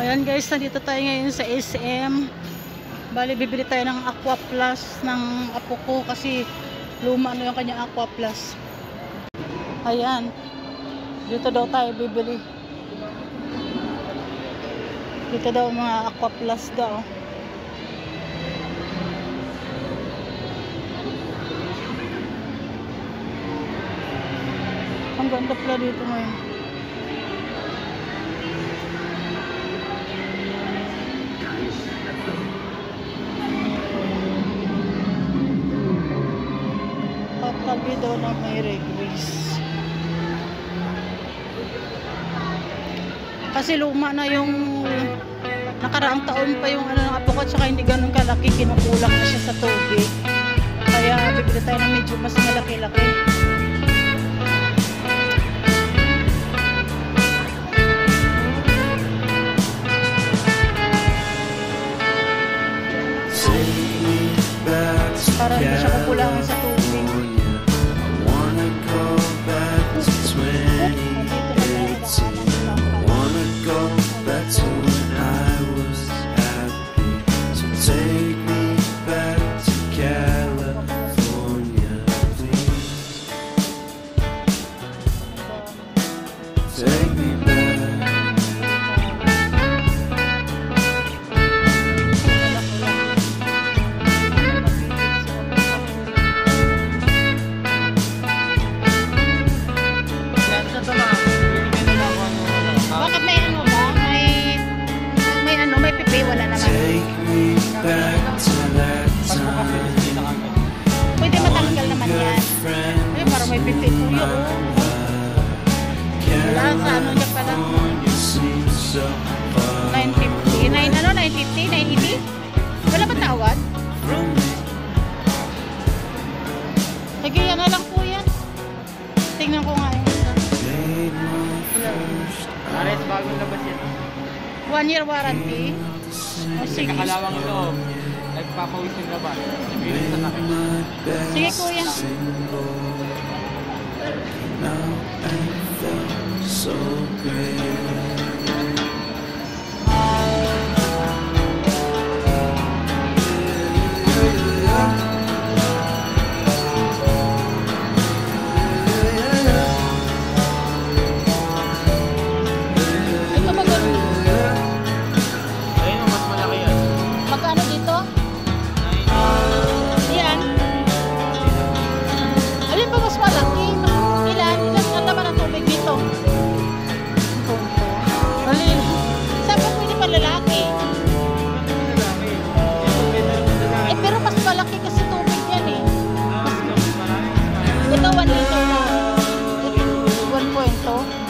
Ayan guys, nandito tayo ngayon sa SM. Bali, bibili tayo ng Aqua Plus ng apo ko kasi luma na yung kanya Aqua Plus. Ayan. Dito daw tayo bibili. Dito daw mga Aqua Plus daw. Ang ganda pala dito ngayon. Tabi daw na may regris. Kasi luma na yung nakaraang taon pa yung ng apo ko, tsaka hindi ganun kalaki, kinukulang na siya sa tubig. Kaya bibili tayo ng medyo mas malaki-laki. Para hindi siya kukulangan sa tubig. Wala naman. Pwede matanggal naman yan. Ay, parang may 52 yun. Wala sa ano niya pala. 950. 950? 980? Wala ba tawad? Sige, yan na lang po yan. Tingnan ko nga yun. Ares, bagong labas yan. 1 year warranty. Sige, kakalawang ito. Nagpapawis yung labas. Nagpilis sa takin. Sige, kuya.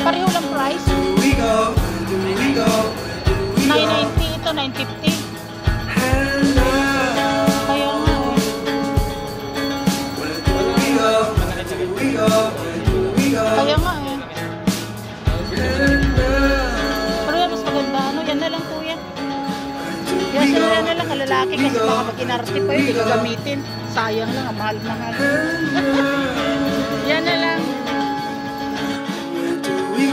Pareho lang price. 990 ito, 950. Kaya nga Kaya nga Pero yan, mas maganda. Ano, yan na lang kuya. Yan na lang kalalaki kasi baka mag-inarte pa yun, hindi gagamitin. Sayang lang, mahal-mahal. Yan na lang.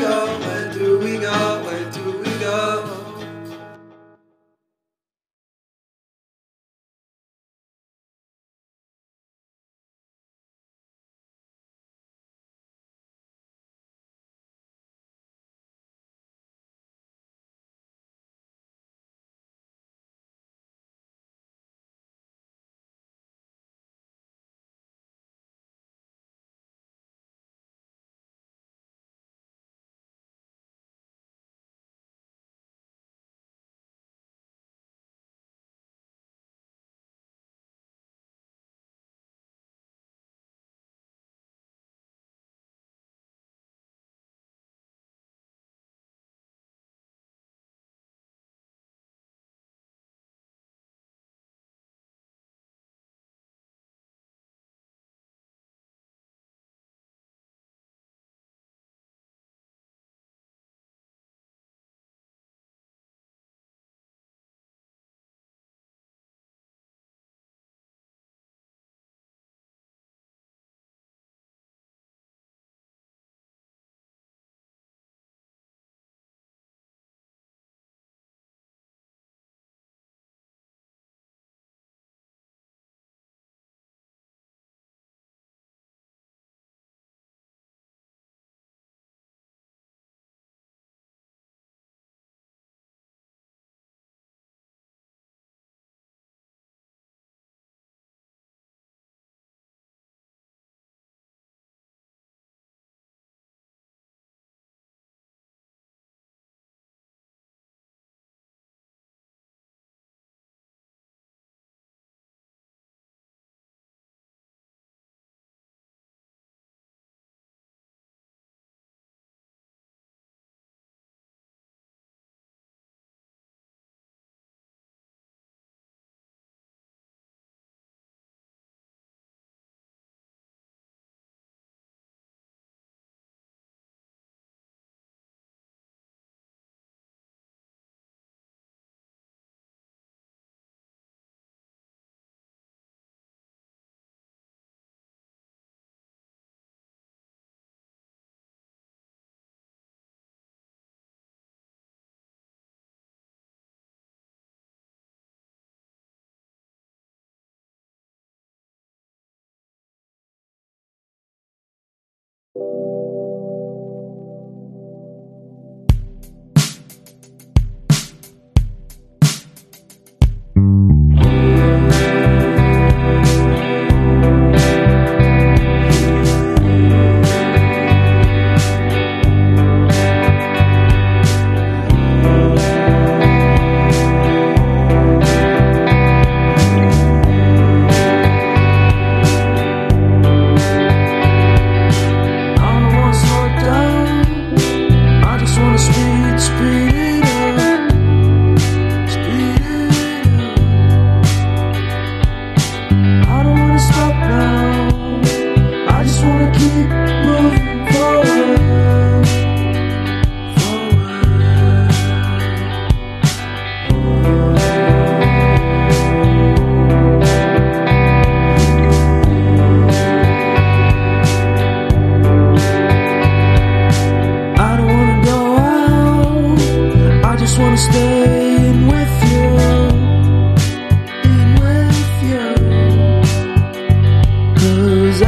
Where do we go?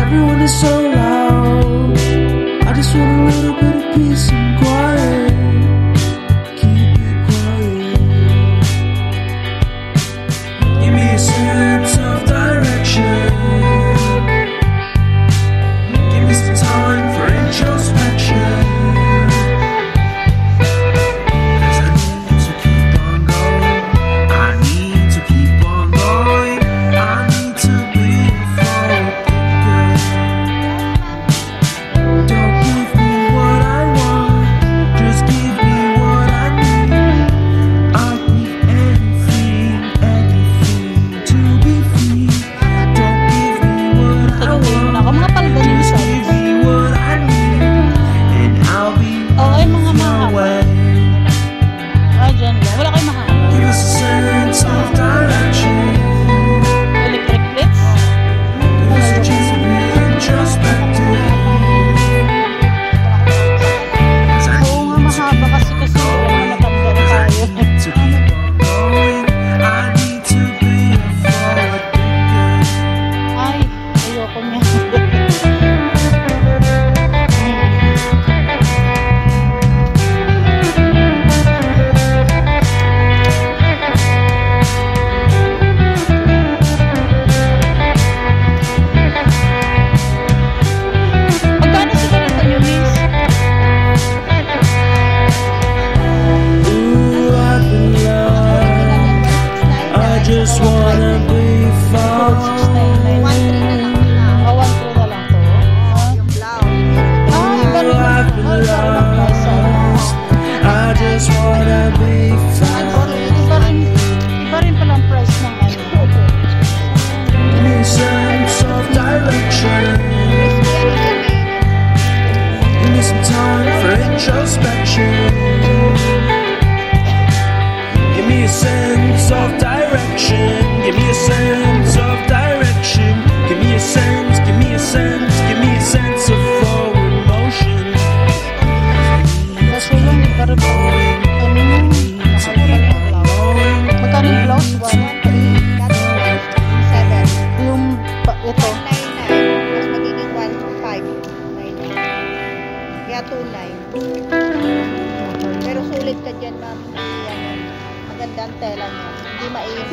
everyone is so loud. I just want a little bit of peace and quiet. Keep it quiet. Give me a sense of direction. Give me some time for introspection. 'Cause I need to keep on going. I need to keep on going. I need to be forward thinker. Don't give me what I want, just give me what I need. I'll give anything, anything to be free. Don't give me what I Tingin-tingin mo na ako. want, Mga palda niyo just sa give me what I need. And I'll be Oo, ay mga your mahaba. way. Dyan lang. Wala kayong mahaba. Give us a sense of direction. Electric plates. Give us a chance to be introspective. 'Cause I Oo nga, need to mahaba kasi matanda na tayo. to keep on going. I need to be a forward thinker. Ay, ayoko niya. Magkano sa ganito nyo, miss? Ooh, I've been lost. I just wanna be found. 1.3 na lang to. Ah, iba rin. I've been lost. I just wanna be found. Iba rin pala ang price ng ano. Give me a sense of direction. Give me some time for introspection. Give me a sense of direction. Give me a sense of direction. Give me a sense, give me a sense, give me a sense of forward motion. Kaso lang, iba rin po. Ano yun? Mahal pa rin ang blouse. Magkano yung blouse? 1.3. Yung, ito. 199, mas magiging 1.599. Kaya 2.9. Pero sulit ka dyan, ma'am. Yan, maganda ang tela niya. Hindi mainit.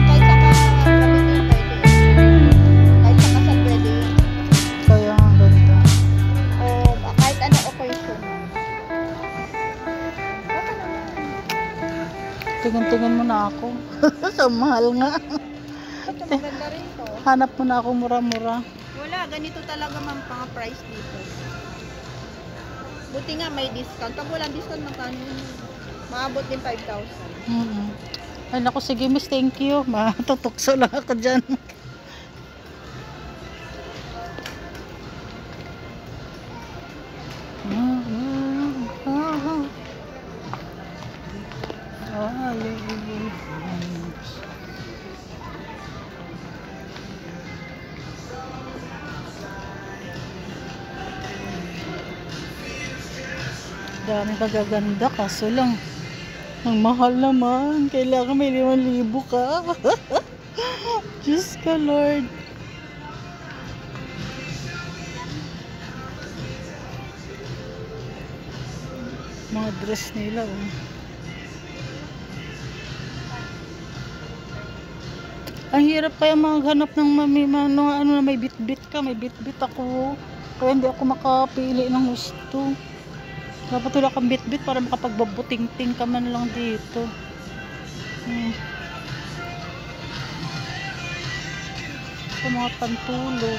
Kahit sa gamitin, pwede. Kahit sa kasal, pwede. Kaya ang ganda. O kahit ano occasion. Baka naman. Tingin-tingin mo na ako. Sa mahal nga. Ito maganda rin to. Hanap mo na ako mura-mura. Wala, ganito talaga ma'am mga price dito. Buti nga may discount. Pag walang discount, magkano yun? Maabot din 5,000. Ay naku, sige miss, thank you. Matutukso lang ako dyan. Dami magaganda, kaso lang ang mahal naman. Kailangan may 5,000 ka. Diyos ka Lord. Mga dress nila oh. Ang hirap kaya maghanap ng ano na may bit-bit ka. May bit-bit ako. Kaya hindi ako makapili ng gusto. Dapat wala kang bit-bit para makapagbabuting-ting ka man lang dito. Sa mga pantulog.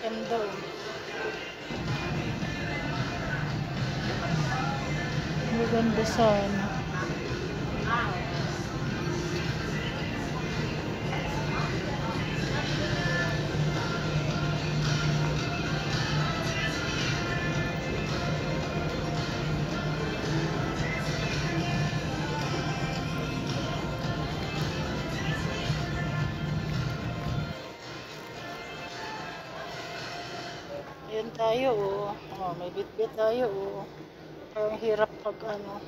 Ganda. Maganda sana. Ayan tayo, oh. Oh, may bit-bit tayo, oh. Parang hirap pag ano.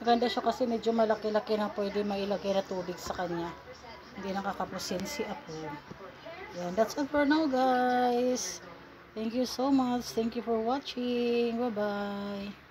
Maganda siya kasi medyo malaki-laki na pwede mailagay na tubig sa kanya. Hindi nakakapusin si Apo. Yan, that's all for now, guys. Thank you so much. Thank you for watching. Bye-bye.